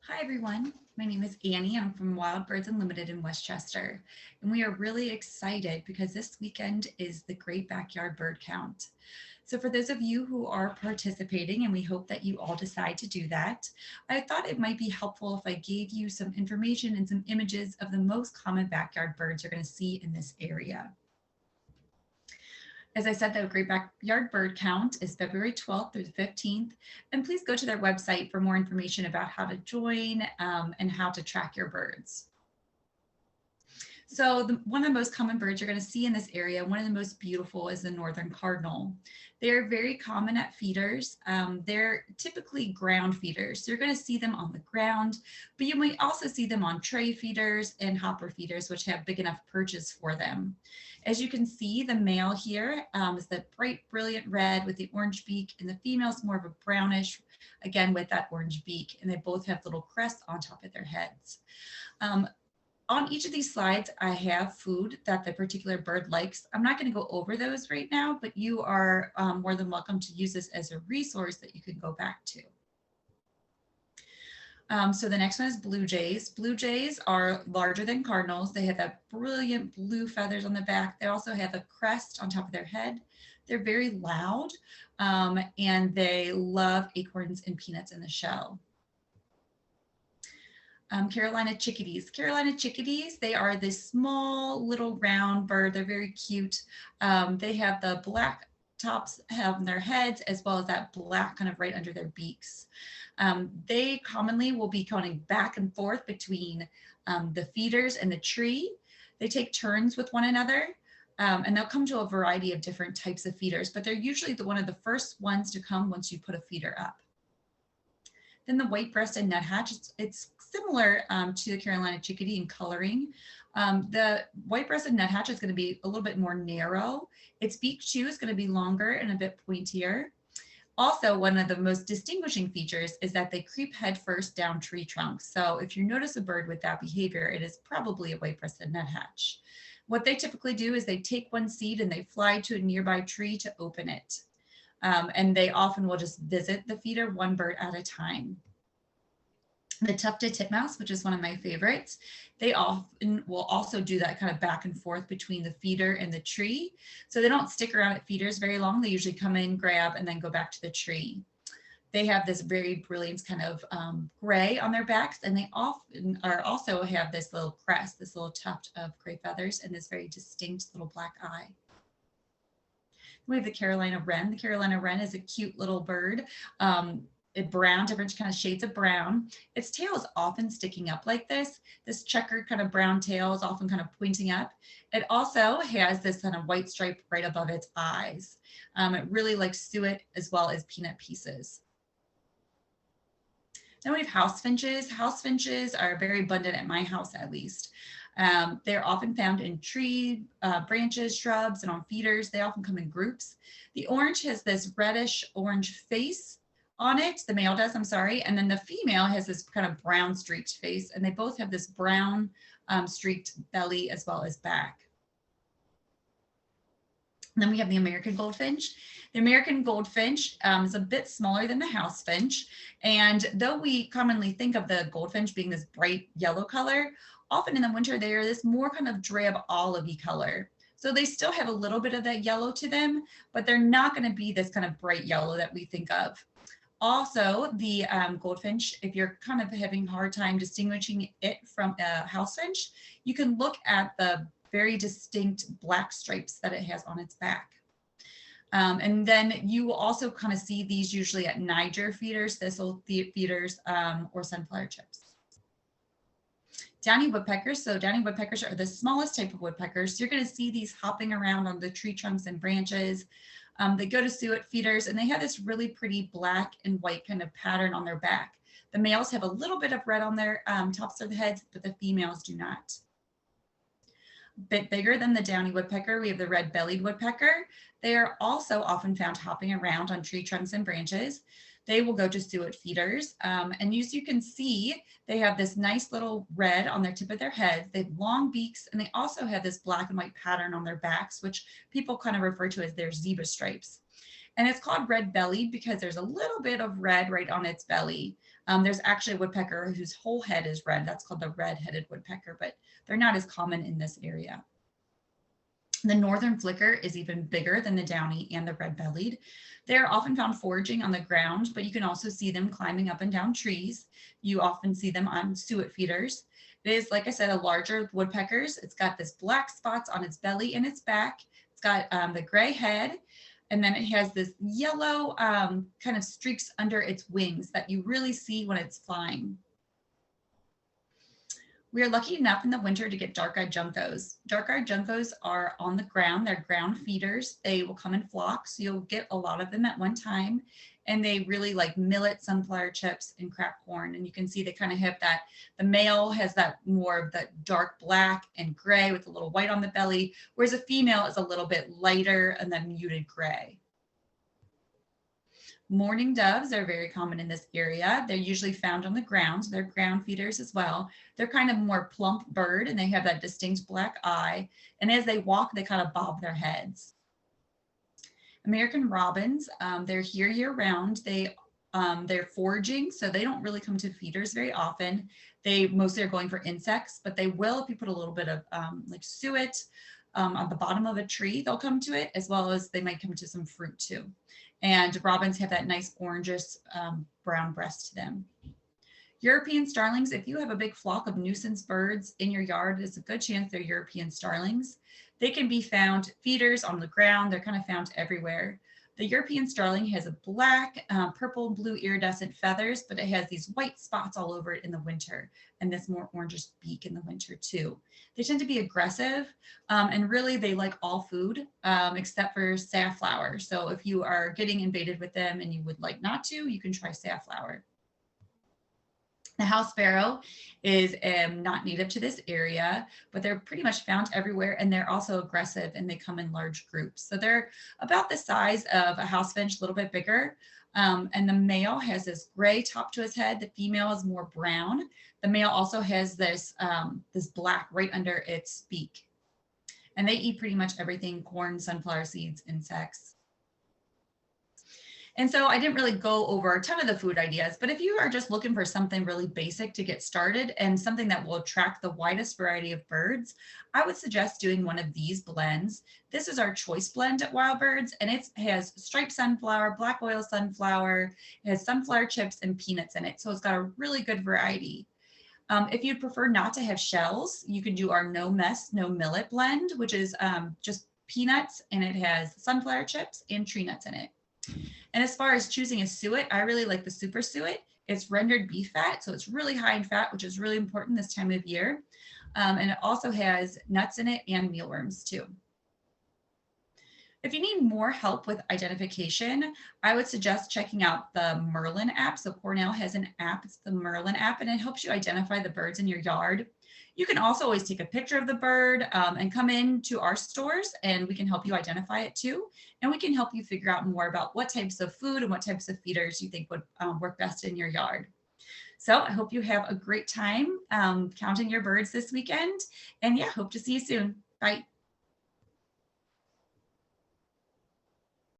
Hi everyone, my name is Annie. I'm from Wild Birds Unlimited in West Chester, and we are really excited because this weekend is the Great Backyard Bird Count. So for those of you who are participating, and we hope that you all decide to do that, I thought it might be helpful if I gave you some information and some images of the most common backyard birds you're going to see in this area. As I said, the Great Backyard Bird Count is February 12th through the 15th. And please go to their website for more information about how to join and how to track your birds. So one of the most common birds you're going to see in this area, one of the most beautiful, is the northern cardinal. They're very common at feeders. They're typically ground feeders. So you're going to see them on the ground, but you might also see them on tray feeders and hopper feeders, which have big enough perches for them. As you can see, the male here is the bright, brilliant red with the orange beak, and the female is more of a brownish, again, with that orange beak, and they both have little crests on top of their heads. On each of these slides, I have food that the particular bird likes. I'm not going to go over those right now, but you are more than welcome to use this as a resource that you can go back to. So the next one is blue jays. Blue jays are larger than cardinals. They have that brilliant blue feathers on the back. They also have a crest on top of their head. They're very loud, and they love acorns and peanuts in the shell. Carolina chickadees. Carolina chickadees, they are this small little round bird. They're very cute. They have the black tops on their heads, as well as that black kind of right under their beaks. They commonly will be going back and forth between the feeders and the tree. They take turns with one another, and they'll come to a variety of different types of feeders, but they're usually one of the first ones to come once you put a feeder up. Then the white-breasted nuthatch, it's similar to the Carolina chickadee in coloring. The white-breasted nuthatch is going to be a little bit more narrow. Its beak too is going to be longer and a bit pointier. Also, one of the most distinguishing features is that they creep headfirst down tree trunks. So if you notice a bird with that behavior, it is probably a white-breasted nuthatch. What they typically do is they take one seed and they fly to a nearby tree to open it. And they often will just visit the feeder one bird at a time. The tufted titmouse, which is one of my favorites, they often will also do that kind of back and forth between the feeder and the tree. So they don't stick around at feeders very long. They usually come in, grab, and then go back to the tree. They have this very brilliant kind of gray on their backs, and they often also have this little crest, this little tuft of gray feathers, and this very distinct little black eye. We have the Carolina wren. The Carolina wren is a cute little bird. Brown, different kind of shades of brown. Its tail is often sticking up like this. This checkered kind of brown tail is often kind of pointing up. It also has this kind of white stripe right above its eyes. It really likes suet as well as peanut pieces. Then we have house finches. House finches are very abundant at my house, at least. They're often found in tree branches, shrubs, and on feeders. They often come in groups. The orange has this reddish orange face on it. The male does, I'm sorry. And then the female has this kind of brown streaked face, and they both have this brown streaked belly as well as back. And then we have the American goldfinch. The American goldfinch is a bit smaller than the house finch. And though we commonly think of the goldfinch being this bright yellow color, often in the winter, they are this more kind of drab olivey color. So they still have a little bit of that yellow to them, but they're not going to be this kind of bright yellow that we think of. Also, the goldfinch, if you're kind of having a hard time distinguishing it from a house finch, you can look at the very distinct black stripes that it has on its back. And then you will also kind of see these usually at Niger feeders, thistle feeders, or sunflower chips. Downy woodpeckers. So downy woodpeckers are the smallest type of woodpeckers. You're going to see these hopping around on the tree trunks and branches. They go to suet feeders, and they have this really pretty black and white kind of pattern on their back. The males have a little bit of red on their tops of the heads, but the females do not. A bit bigger than the downy woodpecker, we have the red-bellied woodpecker. They are also often found hopping around on tree trunks and branches. They will go to suet feeders. And as you can see, they have this nice little red on their tip of their heads. They have long beaks, and they also have this black and white pattern on their backs, which people kind of refer to as their zebra stripes. And it's called red-bellied because there's a little bit of red right on its belly. There's actually a woodpecker whose whole head is red. That's called the red-headed woodpecker, but they're not as common in this area. The northern flicker is even bigger than the downy and the red-bellied. They're often found foraging on the ground, but you can also see them climbing up and down trees. You often see them on suet feeders. It is, like I said, a larger woodpeckers. It's got this black spots on its belly and its back. It's got the gray head, and then it has this yellow kind of streaks under its wings that you really see when it's flying. We are lucky enough in the winter to get dark-eyed juncos. Dark-eyed juncos are on the ground. They're ground feeders. They will come in flocks. You'll get a lot of them at one time. And they really like millet, sunflower chips, and cracked corn. And you can see they kind of have that, the male has that more of that dark black and gray with a little white on the belly, whereas a female is a little bit lighter and then muted gray. Mourning doves are very common in this area. They're usually found on the ground. They're ground feeders as well. They're kind of more plump bird and they have that distinct black eye. And as they walk, they kind of bob their heads. American robins, they're here year round. They're foraging, so they don't really come to feeders very often. They mostly are going for insects, but they will if you put a little bit of like suet on the bottom of a tree, they'll come to it, as well as they might come to some fruit too. And robins have that nice orangish brown breast to them. European starlings, if you have a big flock of nuisance birds in your yard, it's a good chance they're European starlings. They can be found feeders on the ground. They're kind of found everywhere. The European starling has a black, purple, blue iridescent feathers, but it has these white spots all over it in the winter and this more orangish beak in the winter too. They tend to be aggressive and really they like all food except for safflower. So if you are getting invaded with them and you would like not to, you can try safflower. The house sparrow is not native to this area, but they're pretty much found everywhere, and they're also aggressive and they come in large groups. So they're about the size of a house finch, a little bit bigger. And the male has this gray top to his head. The female is more brown. The male also has this, this black right under its beak. And they eat pretty much everything: corn, sunflower seeds, insects. And so I didn't really go over a ton of the food ideas, but if you are just looking for something really basic to get started and something that will attract the widest variety of birds, I would suggest doing one of these blends. This is our choice blend at Wild Birds, and it has striped sunflower, black oil sunflower, it has sunflower chips and peanuts in it. So it's got a really good variety. If you'd prefer not to have shells, you can do our no mess, no millet blend, which is just peanuts, and it has sunflower chips and tree nuts in it. And as far as choosing a suet, I really like the super suet. It's rendered beef fat, so it's really high in fat, which is really important this time of year. And it also has nuts in it and mealworms too. If you need more help with identification, I would suggest checking out the Merlin app. So Cornell has an app, it's the Merlin app, and it helps you identify the birds in your yard. You can also always take a picture of the bird and come in to our stores and we can help you identify it too. And we can help you figure out more about what types of food and what types of feeders you think would work best in your yard. So I hope you have a great time counting your birds this weekend. And yeah, hope to see you soon. Bye.